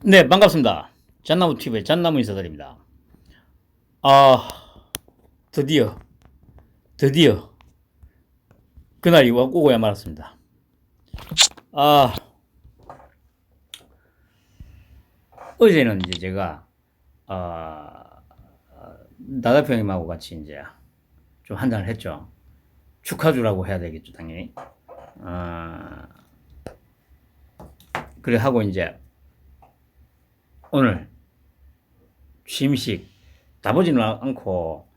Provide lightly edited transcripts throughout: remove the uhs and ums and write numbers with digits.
네, 반갑습니다. 잣나무 TV의 잣나무 인사드립니다. 아, 드디어, 드디어 그날이 오고야 말았습니다. 아, 어제는 이제 제가 나다표 형님하고 같이 이제 좀 한잔을 했죠. 축하주라고 해야 되겠죠, 당연히. 아, 그래 하고 이제 오늘 취임식 가보지는 않고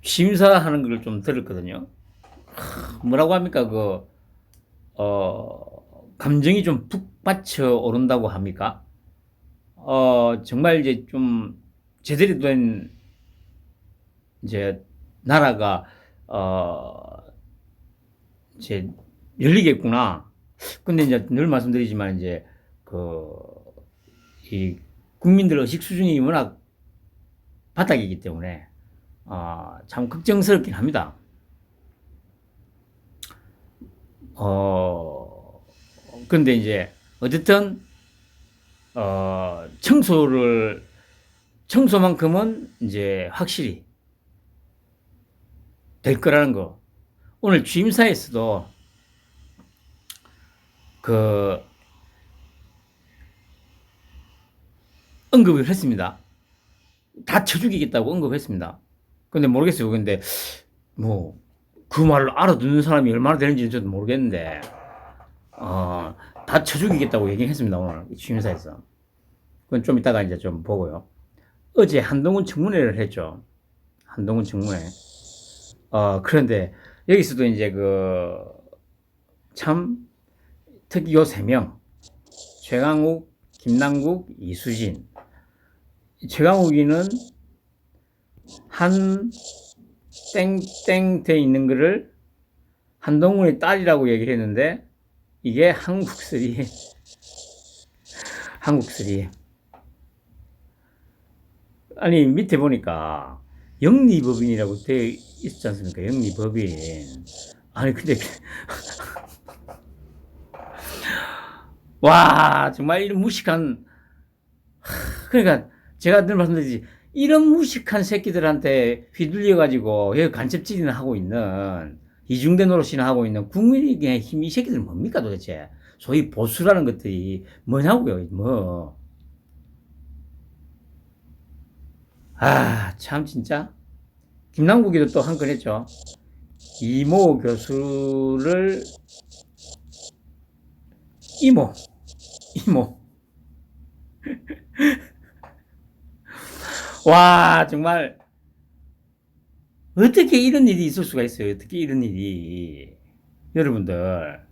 취임사하는 걸 좀 들었거든요. 뭐라고 합니까? 감정이 좀 북받쳐 오른다고 합니까? 정말 이제 좀 제대로 된 이제 나라가 어, 이제 열리겠구나. 근데 이제 늘 말씀드리지만 이제 이 국민들 의식 수준이 워낙 바닥이기 때문에 참 걱정스럽긴 합니다. 근데 이제 어쨌든 청소만큼은 이제 확실히 될 거라는 거. 오늘 취임사에서도 그 언급을 했습니다. 다 쳐죽이겠다고 언급했습니다. 근데 모르겠어요. 근데 뭐 그 말을 알아듣는 사람이 얼마나 되는지는 저도 모르겠는데 다 쳐죽이겠다고 얘기했습니다. 오늘 취임사에서. 그건 좀 이따가 이제 좀 보고요. 어제 한동훈 청문회를 했죠. 한동훈 청문회. 그런데 여기서도 이제 참 특히 요 세 명, 최강욱, 김남국, 이수진. 최강욱이는 한 땡땡 돼 있는 거를 한동훈의 딸이라고 얘기를 했는데 이게 한국쓰리. 한국쓰리. 아니 밑에 보니까 영리법인이라고 되어 있지 않습니까? 영리법인. 아니 근데 와 정말 이런 무식한, 그러니까 제가 늘 말씀드리지, 이런 무식한 새끼들한테 휘둘려 가지고 여기 간첩질이나 하고 있는, 이중대 노릇이나 하고 있는 국민의 힘, 이 새끼들 뭡니까 도대체? 소위 보수라는 것들이 뭐냐고요, 뭐. 참 진짜. 김남국이도 또 한 건 했죠. 이모 교수를 이모, 이모. 와 정말 어떻게 이런 일이 있을 수가 있어요? 어떻게 이런 일이. 여러분들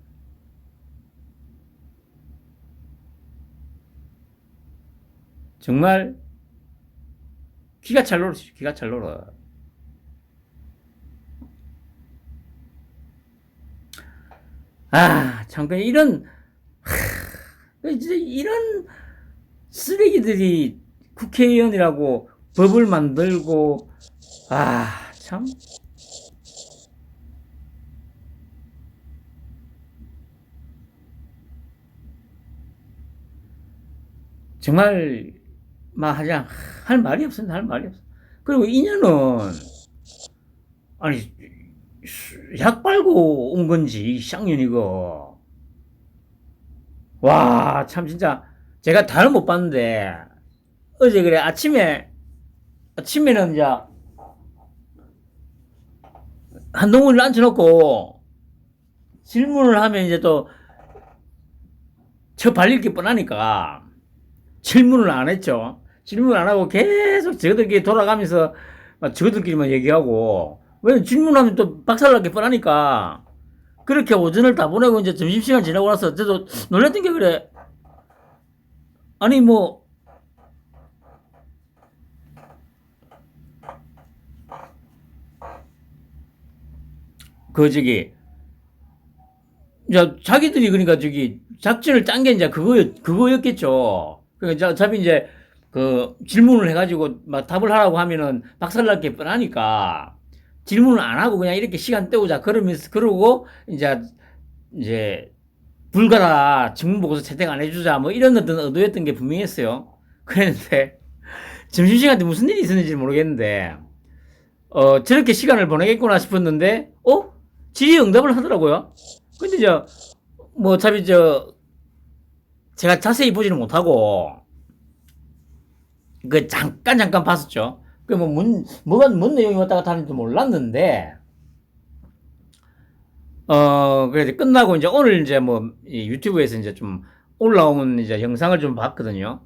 정말 기가 찰 노릇이죠. 기가 찰 노릇. 참 그냥 진짜 이런 쓰레기들이 국회의원이라고 법을 만들고, 참 정말 막 하자 할 말이 없습니다. 할 말이 없어. 그리고 인연은 아니 약 빨고 온 건지 쌍년이고. 와 참 진짜 제가 다는 못 봤는데 어제 그래 아침에는 이제 한동훈을 앉혀놓고 질문을 하면 이제 또 저 발릴 게 뻔하니까 질문을 안 했죠. 질문을 안 하고 계속 저들끼리 돌아가면서 막 저들끼리만 얘기하고, 왜 질문하면 또 박살날 게 뻔하니까 그렇게 오전을 다 보내고 이제 점심시간 지나고 나서 저도 놀랬던 게 그래. 아니 뭐 저기 이제 자기들이 그러니까 저기 작전을 짠 게 이제 그거였겠죠. 그러니까 어차피 이제 질문을 해가지고 막 답을 하라고 하면은 박살날 게 뻔하니까 질문을 안 하고 그냥 이렇게 시간 때우자 그러면서 그러고 이제 불가다, 증문보고서 채택 안 해주자, 뭐 이런 어떤 의도였던 게 분명했어요. 그랬는데, 점심시간 때 무슨 일이 있었는지 모르겠는데, 저렇게 시간을 보내겠구나 싶었는데, 질의응답을 하더라고요. 근데 뭐 어차피 제가 자세히 보지는 못하고, 잠깐 봤었죠. 뭔 내용이 왔다 갔다 하는지 몰랐는데, 그래서 끝나고 이제 오늘 이제 뭐 유튜브에서 이제 좀 올라온 이제 영상을 좀 봤거든요.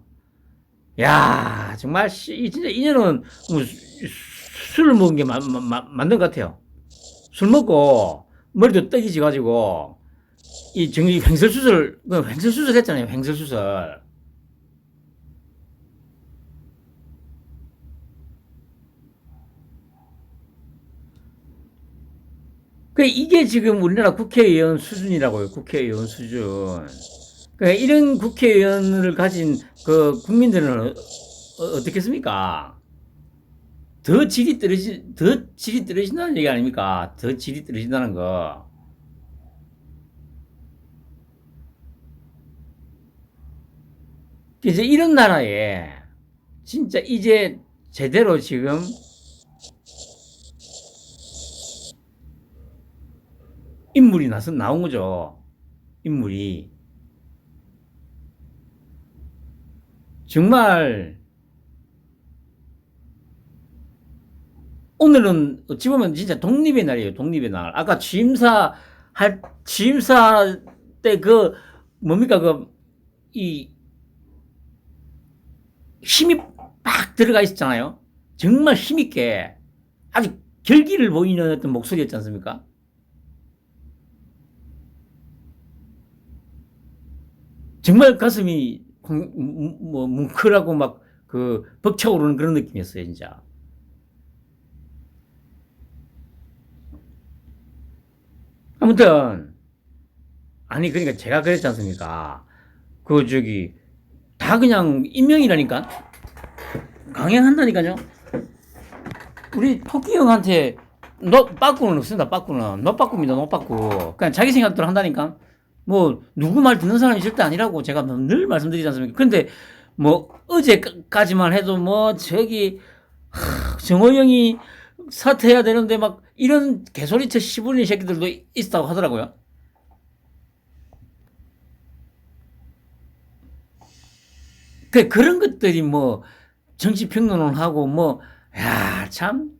야, 정말 진짜 이년은 뭐 술을 먹은 게 맞는 것 같아요. 술 먹고 머리도 떡이지 가지고 이 정기 횡설수설 했잖아요. 횡설수설. 이게 지금 우리나라 국회의원 수준이라고요. 국회의원 수준. 이런 국회의원을 가진 그 국민들은 어떻겠습니까? 더 질이 떨어진다는 얘기 아닙니까? 더 질이 떨어진다는 거. 이제 이런 나라에 진짜 이제 제대로 지금 인물이 나온 거죠. 인물이. 정말 오늘은 어찌 보면 진짜 독립의 날이에요. 독립의 날. 아까 취임사 때 뭡니까 이 힘이 막 들어가 있었잖아요. 정말 힘있게 아주 결기를 보이는 어떤 목소리였지 않습니까? 정말 가슴이 뭐 뭉클하고 막 벅차오르는 그런 느낌이었어요, 진짜. 아무튼 아니 그러니까 제가 그랬지 않습니까? 다 그냥 임명이라니까. 강행한다니까요. 우리 토끼 형한테 너 빠꾸는 없습니다. 빠꾸는 너 빠꾸입니다. 너 빠꾸. 그냥 자기 생각대로 한다니까. 뭐 누구 말 듣는 사람이 절대 아니라고 제가 늘 말씀드리지 않습니까? 근데 뭐 어제까지만 해도 뭐 정호 형이 사퇴해야 되는데 막 이런 개소리쳐 시부린 새끼들도 있다고 하더라고요. 그런 것들이 뭐 정치 평론을 하고 뭐 야 참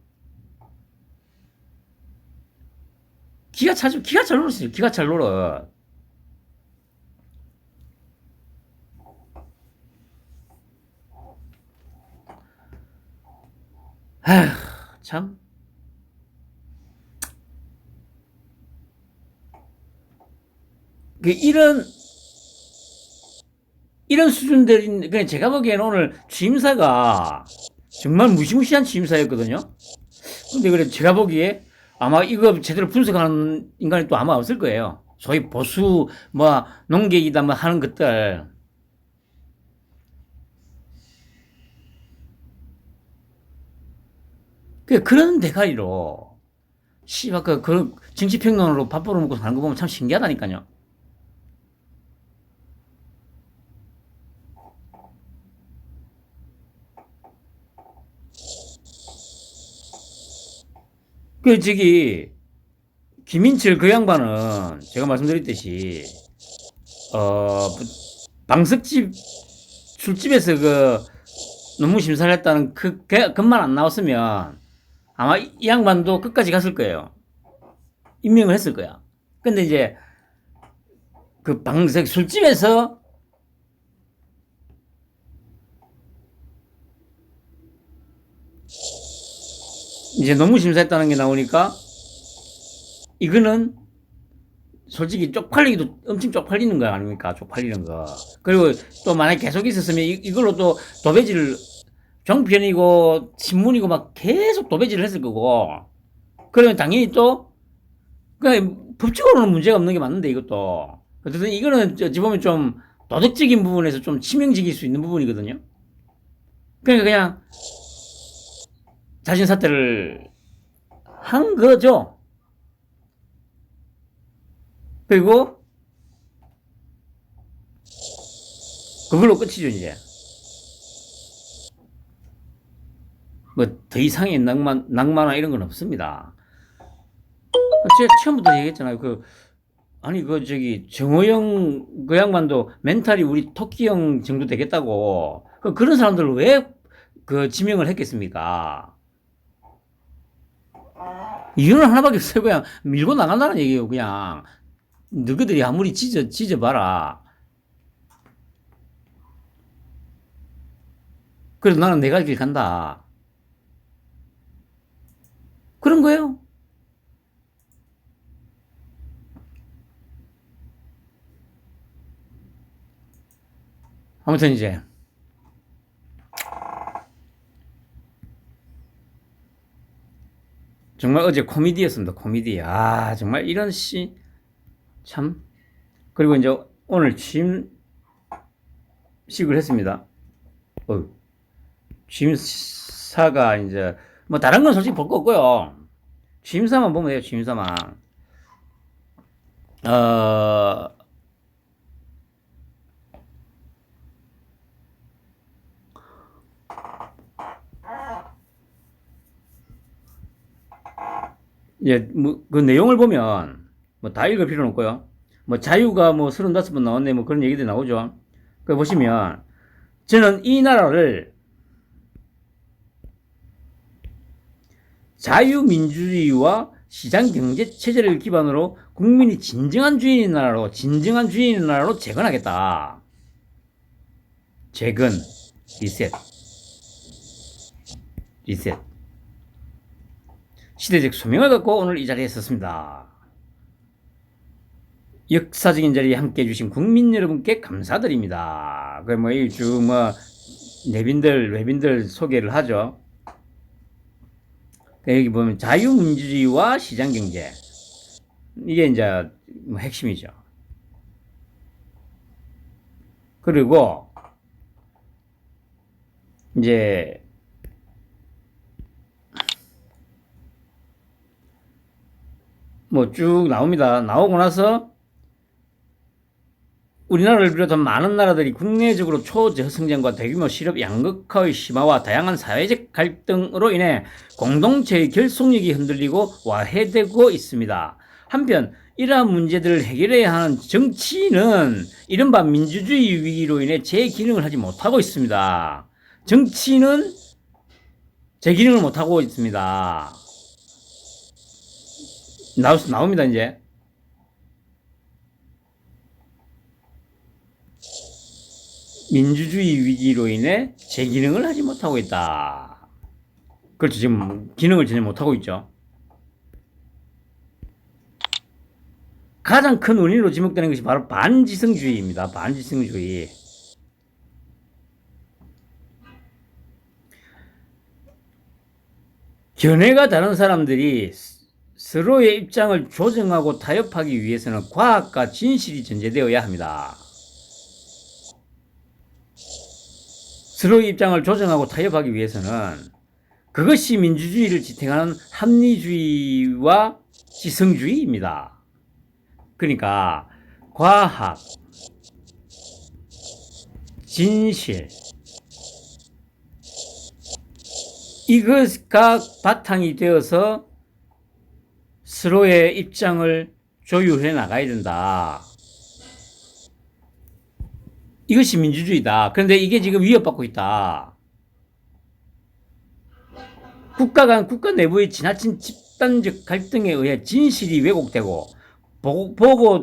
기가 잘 놀았어요. 기가 잘 놀아. 아휴 참. 이런 수준들인, 그냥 제가 보기에는 오늘 취임사가 정말 무시무시한 취임사였거든요. 근데 그래, 제가 보기에 아마 이거 제대로 분석하는 인간이 또 아마 없을 거예요. 소위 보수, 뭐, 농객이다, 뭐 하는 것들. 그런 대가리로, 씨발, 정치평론으로 밥 벌어먹고 사는 거 보면 참 신기하다니까요. 김인철 그 양반은 제가 말씀드렸듯이, 방석집 술집에서 논문 심사를 했다는 것만 안 나왔으면 아마 이 양반도 끝까지 갔을 거예요. 임명을 했을 거야. 근데 이제 방석 술집에서 이제 논문 심사했다는 게 나오니까 이거는 솔직히 쪽팔리기도 엄청 쪽팔리는 거 아닙니까? 쪽팔리는 거. 그리고 또 만약에 계속 있었으면 이걸로 또 도배질을 종편이고 신문이고 막 계속 도배질을 했을 거고, 그러면 당연히 또 법적으로는 문제가 없는 게 맞는데 이것도 어쨌든 이거는 어찌 보면 좀 도덕적인 부분에서 좀 치명적일 수 있는 부분이거든요. 그러니까 그냥 자진 사퇴를 한 거죠. 그리고 그걸로 끝이죠, 이제. 뭐, 더 이상의 낭만화 이런 건 없습니다. 제가 처음부터 얘기했잖아요. 아니, 정호영 그 양반도 멘탈이 우리 토끼형 정도 되겠다고. 그런 사람들을 왜 지명을 했겠습니까? 이유는 하나밖에 없어요. 그냥 밀고 나간다는 얘기예요, 그냥. 너희들이 아무리 찢어봐라. 그래도 나는 내 갈 길 간다. 그런 거예요. 아무튼 이제 정말 어제 코미디였습니다. 코미디. 아, 정말 이런 참. 그리고 이제 오늘 취임식을 했습니다. 취임사가 이제 뭐 다른 건 솔직히 볼 거 없고요. 취임사만 보면 돼요. 취임사만. 예, 그 내용을 보면 뭐 다 읽을 필요는 없고요. 뭐 자유가 뭐 35번 나왔네 뭐 그런 얘기들이 나오죠. 그 보시면 저는 이 나라를 자유민주주의와 시장경제체제를 기반으로 국민이 진정한 주인인 나라로 재건하겠다. 재건, 리셋. 시대적 소명을 갖고 오늘 이 자리에 섰습니다. 역사적인 자리에 함께 해주신 국민 여러분께 감사드립니다. 외빈들 소개를 하죠. 여기 보면 자유민주주의와 시장경제. 이게 이제 핵심이죠. 그리고 이제 뭐 쭉 나옵니다. 나오고 나서 우리나라를 비롯한 많은 나라들이 국내적으로 초저성장과 대규모 실업 양극화의 심화와 다양한 사회적 갈등으로 인해 공동체의 결속력이 흔들리고 와해되고 있습니다. 한편 이러한 문제들을 해결해야 하는 정치인은 이른바 민주주의 위기로 인해 제 기능을 하지 못하고 있습니다. 정치인은 제 기능을 못하고 있습니다. 나옵니다, 이제. 민주주의 위기로 인해 제 기능을 하지 못하고 있다. 그렇죠. 지금 기능을 전혀 못하고 있죠. 가장 큰 원인으로 지목되는 것이 바로 반지성주의입니다. 반지성주의. 견해가 다른 사람들이 서로의 입장을 조정하고 타협하기 위해서는 과학과 진실이 전제되어야 합니다. 서로의 입장을 조정하고 타협하기 위해서는 그것이 민주주의를 지탱하는 합리주의와 지성주의입니다. 그러니까 과학, 진실, 이것가 바탕이 되어서 서로의 입장을 조율해 나가야 된다. 이것이 민주주의다. 그런데 이게 지금 위협받고 있다. 국가 내부의 지나친 집단적 갈등에 의해 진실이 왜곡되고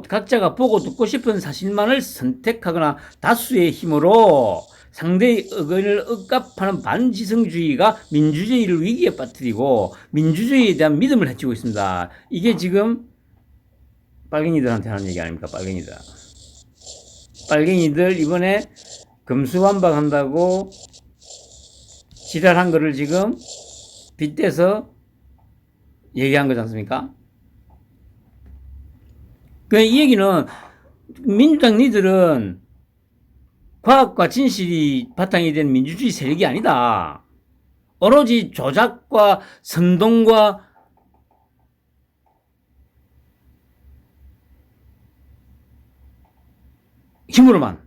각자가 보고 듣고 싶은 사실만을 선택하거나 다수의 힘으로 상대의 의견을 억압하는 반지성주의가 민주주의를 위기에 빠뜨리고 민주주의에 대한 믿음을 해치고 있습니다. 이게 지금 빨갱이들한테 하는 얘기 아닙니까? 빨갱이들 이번에 금수완박한다고 지랄한 거를 지금 빗대서 얘기한 거지 않습니까? 이 얘기는 민주당 니들은 과학과 진실이 바탕이 된 민주주의 세력이 아니다. 오로지 조작과 선동과 힘으로만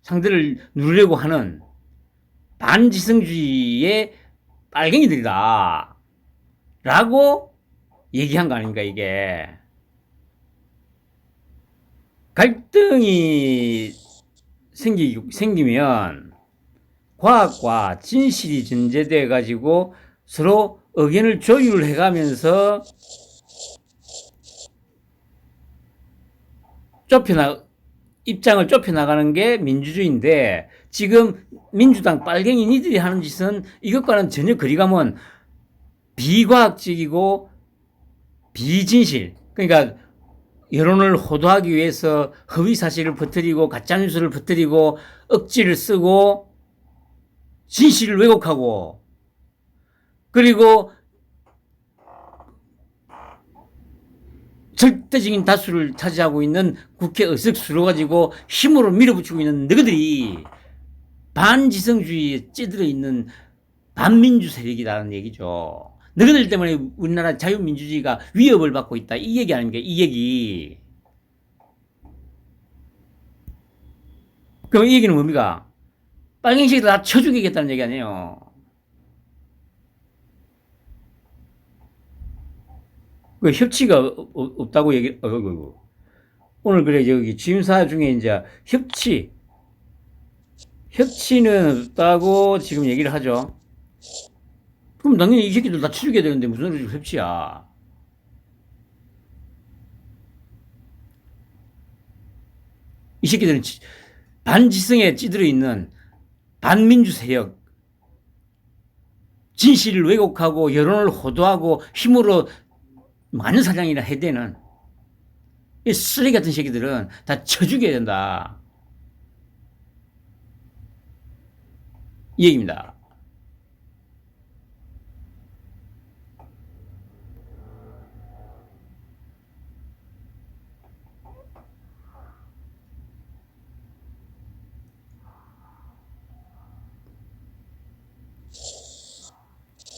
상대를 누르려고 하는 반지성주의의 빨갱이들이다 라고 얘기한 거 아닙니까 이게. 갈등이 생기면 과학과 진실이 전제돼 가지고 서로 의견을 조율해 가면서 입장을 좁혀나가는 게 민주주의인데, 지금 민주당 빨갱이 니들이 하는 짓은 이것과는 전혀 거리가 먼 비과학적이고 비진실, 그러니까 여론을 호도하기 위해서 허위사실을 퍼뜨리고 가짜뉴스를 퍼뜨리고 억지를 쓰고 진실을 왜곡하고, 그리고 절대적인 다수를 차지하고 있는 국회 의석수로 가지고 힘으로 밀어붙이고 있는 너희들이 반지성주의에 찌들어 있는 반민주 세력이라는 얘기죠. 너희들 때문에 우리나라 자유민주주의가 위협을 받고 있다, 이 얘기 아닙니까? 이 얘기. 그럼 이 얘기는 뭡니까? 빨갱이새끼들 다 쳐 죽이겠다는 얘기 아니에요. 그 협치가 없다고 오늘 그래 저기 취임사 중에 이제 협치는 없다고 지금 얘기를 하죠. 그럼 당연히 이 새끼들 다 쳐 죽여야 되는데 무슨 협치야? 이 새끼들은 반지성에 찌들어 있는 반민주 세력, 진실을 왜곡하고 여론을 호도하고 힘으로 많은 사장이라 해대는 이 쓰레기 같은 새끼들은 다 쳐죽여야 된다, 이 얘기입니다.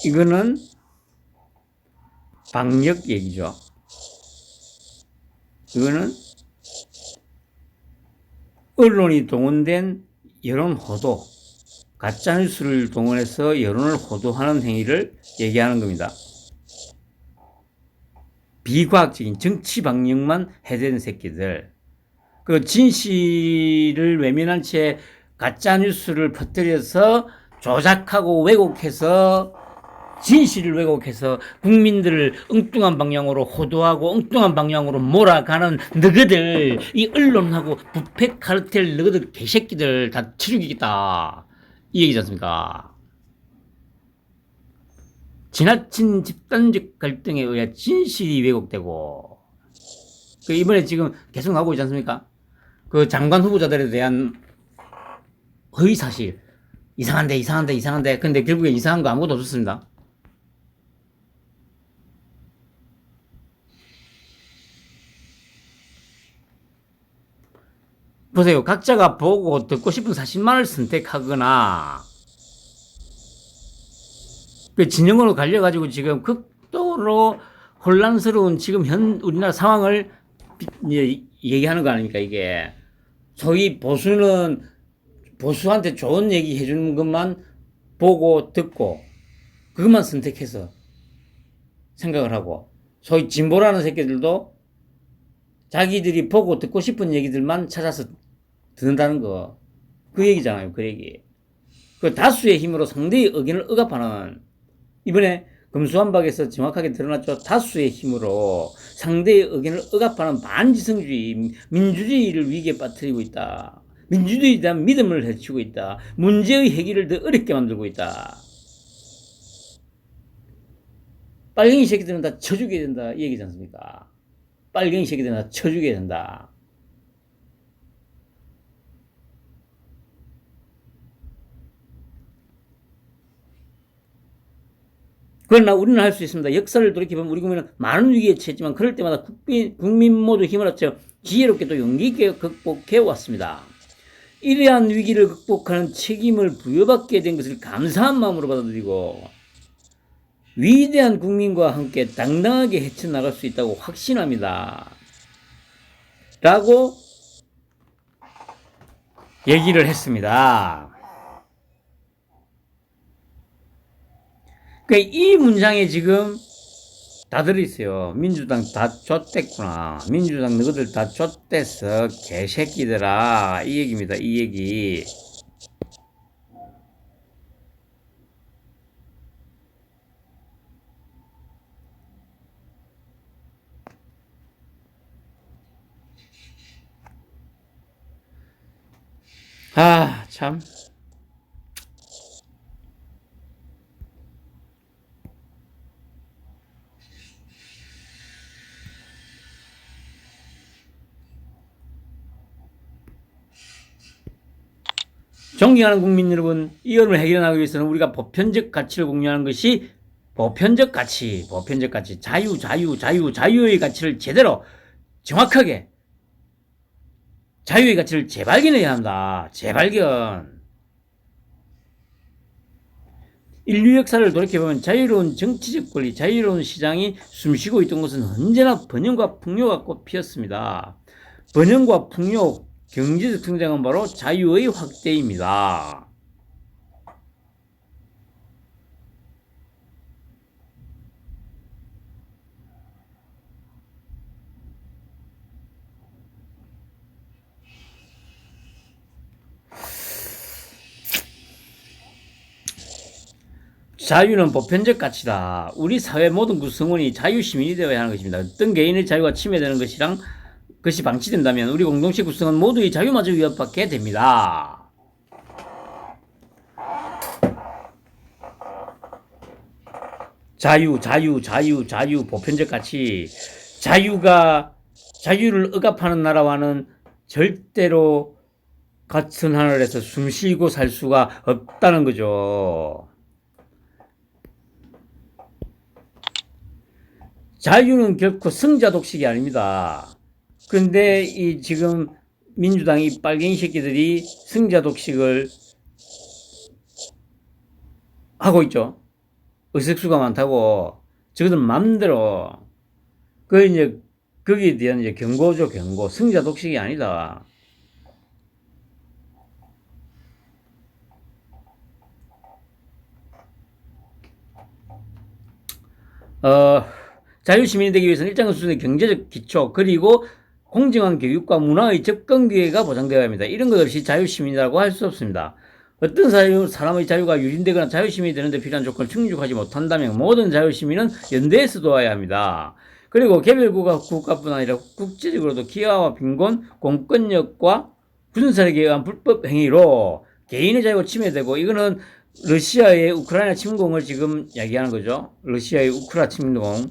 이거는 방역 얘기죠. 이거는 언론이 동원된 여론 호도, 가짜뉴스를 동원해서 여론을 호도하는 행위를 얘기하는 겁니다. 비과학적인 정치 방역만 해대는 새끼들, 그 진실을 외면한 채 가짜뉴스를 퍼뜨려서 조작하고 왜곡해서 진실을 왜곡해서 국민들을 엉뚱한 방향으로 호도하고 엉뚱한 방향으로 몰아가는 너희들, 이 언론하고 부패 카르텔 너희들 개새끼들 다 쳐죽이겠다, 이 얘기지 않습니까? 지나친 집단적 갈등에 의해 진실이 왜곡되고, 그 이번에 지금 계속 나오고 있지 않습니까? 그 장관 후보자들에 대한 허위사실, 이상한데 근데 결국에 이상한 거 아무것도 없었습니다. 보세요. 각자가 보고 듣고 싶은 사실만을 선택하거나 그 진영으로 갈려가지고 지금 극도로 혼란스러운 지금 우리나라 상황을 얘기하는 거 아닙니까 이게. 소위 보수는 보수한테 좋은 얘기 해주는 것만 보고 듣고 그것만 선택해서 생각을 하고, 소위 진보라는 새끼들도 자기들이 보고 듣고 싶은 얘기들만 찾아서 듣는다는 거, 그 얘기잖아요. 그 얘기. 그 다수의 힘으로 상대의 의견을 억압하는, 이번에 금수한박에서 정확하게 드러났죠. 다수의 힘으로 상대의 의견을 억압하는 반지성주의, 민주주의를 위기에 빠뜨리고 있다. 민주주의에 대한 믿음을 해치고 있다. 문제의 해결을 더 어렵게 만들고 있다. 빨갱이 새끼들은 다 쳐죽여야 된다, 이 얘기지 않습니까? 빨갱이 새끼들은 다 쳐죽여야 된다. 그러나 우리는 할 수 있습니다. 역사를 돌이켜보면 우리 국민은 많은 위기에 처했지만 그럴 때마다 국민 모두 힘을 합쳐 지혜롭게도 용기 있게 극복해 왔습니다. 이러한 위기를 극복하는 책임을 부여받게 된 것을 감사한 마음으로 받아들이고 위대한 국민과 함께 당당하게 헤쳐나갈 수 있다고 확신합니다. 라고 얘기를 했습니다. 그러니까 이 문장에 지금 다 들어있어요. 민주당 다 좆됐구나. 민주당 너희들 다 좆됐어. 개새끼들아. 이 얘기입니다. 이 얘기. 아, 참. 존경하는 국민 여러분, 이 어려움을 해결하기 위해서는 우리가 보편적 가치를 공유하는 것이 보편적 가치, 자유의 가치를 제대로 정확하게 자유의 가치를 재발견해야 한다. 재발견. 인류 역사를 돌이켜보면 자유로운 정치적 권리, 자유로운 시장이 숨쉬고 있던 것은 언제나 번영과 풍요가 꽃피었습니다. 번영과 풍요, 경제적 성장은 바로 자유의 확대입니다. 자유는 보편적 가치다. 우리 사회 모든 구성원이 자유시민이 되어야 하는 것입니다. 어떤 개인의 자유가 침해되는 것이 방치된다면 우리 공동체 구성원 모두의 자유마저 위협받게 됩니다. 자유, 보편적 가치. 자유를 억압하는 나라와는 절대로 같은 하늘에서 숨 쉬고 살 수가 없다는 거죠. 자유는 결코 승자 독식이 아닙니다. 그런데 이 지금 민주당이 빨갱이 새끼들이 승자 독식을 하고 있죠. 의석수가 많다고. 저것들 맘대로. 거기에 대한 이제 경고죠, 경고. 승자 독식이 아니다. 자유시민이 되기 위해서는 일정한 수준의 경제적 기초, 그리고 공정한 교육과 문화의 접근 기회가 보장되어야 합니다. 이런 것 없이 자유시민이라고 할 수 없습니다. 어떤 사람의 자유가 유린되거나 자유시민이 되는데 필요한 조건을 충족하지 못한다면 모든 자유시민은 연대에서 도와야 합니다. 그리고 개별 국가뿐 아니라 국제적으로도 기아와 빈곤, 공권력과 군사력에 의한 불법 행위로 개인의 자유가 침해되고, 이거는 러시아의 우크라이나 침공을 지금 이야기하는 거죠. 러시아의 우크라 침공.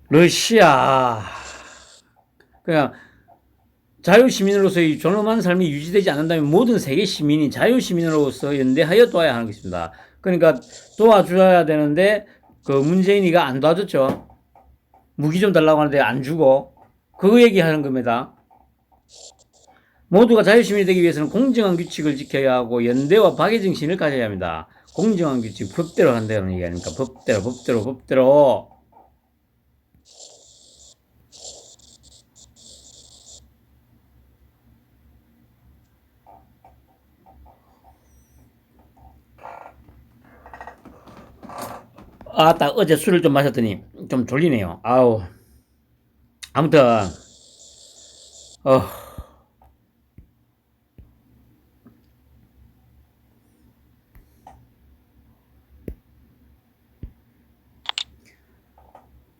러시아. 그냥 자유시민으로서의 존엄한 삶이 유지되지 않는다면 모든 세계 시민이 자유시민으로서 연대하여 도와야 하는 것입니다. 그러니까 도와줘야 되는데 그 문재인이가 안 도와줬죠. 무기 좀 달라고 하는데 안 주고, 그거 얘기하는 겁니다. 모두가 자유시민이 되기 위해서는 공정한 규칙을 지켜야 하고 연대와 박애 정신을 가져야 합니다. 공정한 규칙, 법대로 한다는 얘기 아닙니까? 법대로. 딱 어제 술을 좀 마셨더니 좀 졸리네요. 아우. 아무튼,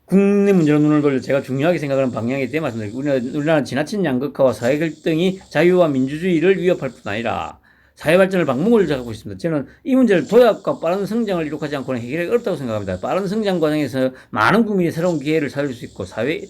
국내 문제로 눈을 돌려 제가 중요하게 생각하는 방향에 대해 말씀드리고, 우리나라는 지나친 양극화와 사회 갈등이 자유와 민주주의를 위협할 뿐 아니라 사회 발전을 방목을 잡고 있습니다. 저는 이 문제를 도약과 빠른 성장을 이룩하지 않고는 해결하기 어렵다고 생각합니다. 빠른 성장 과정에서 많은 국민이 새로운 기회를 찾을 수 있고 사회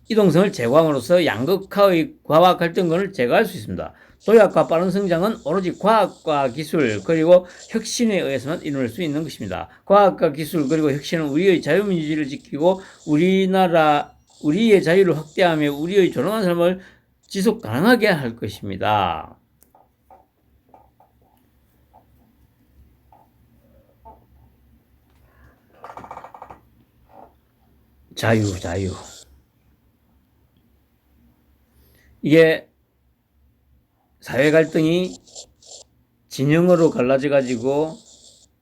이동성을 제고함으로써 양극화의 과학 갈등을 제거할 수 있습니다. 도약과 빠른 성장은 오로지 과학과 기술 그리고 혁신에 의해서만 이룰 수 있는 것입니다. 과학과 기술 그리고 혁신은 우리의 자유민주주의를 지키고 우리의 자유를 확대하며 우리의 존엄한 삶을 지속 가능하게 할 것입니다. 자유. 이게 사회 갈등이 진영으로 갈라져 가지고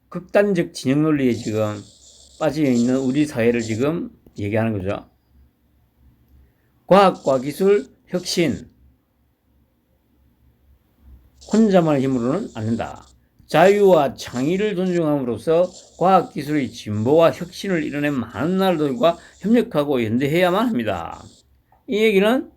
극단적 진영 논리에 지금 빠져 있는 우리 사회를 지금 얘기하는 거죠. 과학과 기술 혁신 혼자만의 힘으로는 안 된다. 자유와 창의를 존중함으로써 과학기술의 진보와 혁신을 이뤄낸 많은 나라들과 협력하고 연대해야만 합니다. 이 얘기는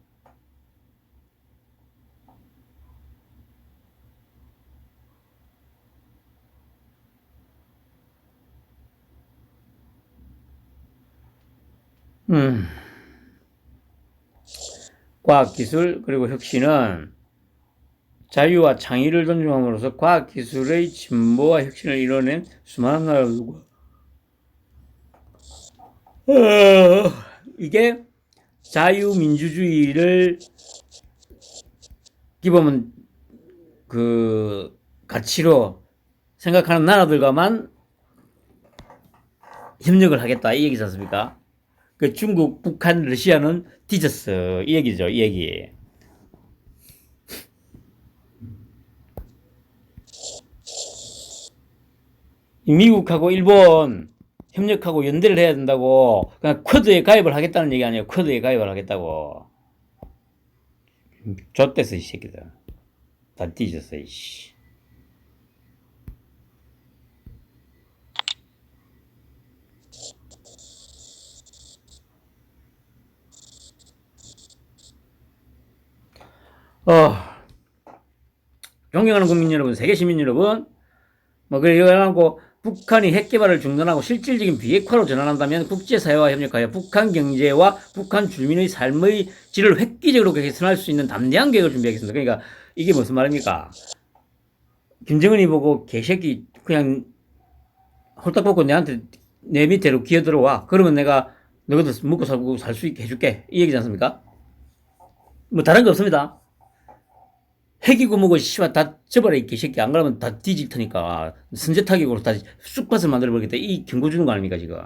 과학기술 그리고 혁신은 자유와 창의를 존중함으로써 과학기술의 진보와 혁신을 이뤄낸 수많은 나라들과 이게 자유민주주의를 기본 그 가치로 생각하는 나라들과만 협력을 하겠다 이 얘기지 않습니까? 그 중국, 북한, 러시아는 뒤졌어 이 얘기죠 이 얘기. 미국하고 일본 협력하고 연대를 해야 된다고 그냥 쿼드에 가입을 하겠다는 얘기 아니에요. 쿼드에 가입을 하겠다고. 좆됐어 이 새끼들. 다 뒤졌어 이씨. 존경하는 국민 여러분, 세계 시민 여러분, 그래가지고 북한이 핵 개발을 중단하고 실질적인 비핵화로 전환한다면 국제사회와 협력하여 북한 경제와 북한 주민의 삶의 질을 획기적으로 개선할 수 있는 담대한 계획을 준비하겠습니다. 그러니까 이게 무슨 말입니까? 김정은이 보고 개새끼 그냥 홀딱 벗고 내한테 내 밑으로 기어들어와. 그러면 내가 너희들 먹고 살고 살 수 있게 해줄게. 이 얘기지 않습니까? 뭐 다른 거 없습니다. 핵이고 뭐고 씨발 다 접어라 이 개새끼. 안 그러면 다 뒤질 테니까 선제 타격으로 다 쑥밭을 만들어 버리겠다. 이 경고 주는 거 아닙니까 지금?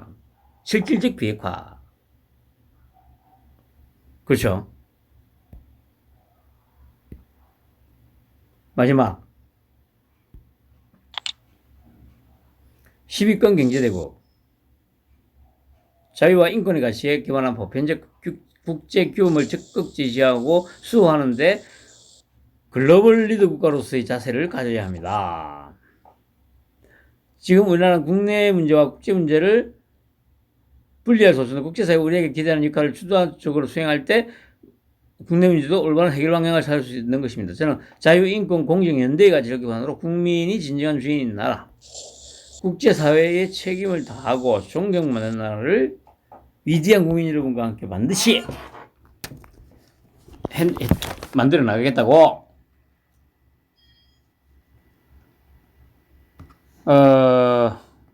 실질적 비핵화. 그렇죠? 마지막 10위권 경제대국 자유와 인권의 가치에 기반한 보편적 국제 규범을 적극 지지하고 수호하는데 글로벌 리더 국가로서의 자세를 가져야 합니다. 지금 우리나라는 국내 문제와 국제 문제를 분리할 수 없는 국제사회가 우리에게 기대하는 역할을 주도적으로 수행할 때 국내 문제도 올바른 해결 방향을 찾을 수 있는 것입니다. 저는 자유, 인권, 공정, 연대의 가치를 기반으로 국민이 진정한 주인인 나라, 국제사회에 책임을 다하고 존경받는 나라를 위대한 국민 여러분과 함께 반드시 만들어 나가겠다고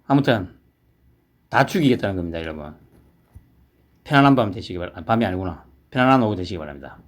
아무튼 다 죽이겠다는 겁니다, 여러분. 편안한 밤 되시기 바랍니다. 밤이 아니구나. 편안한 오후 되시기 바랍니다.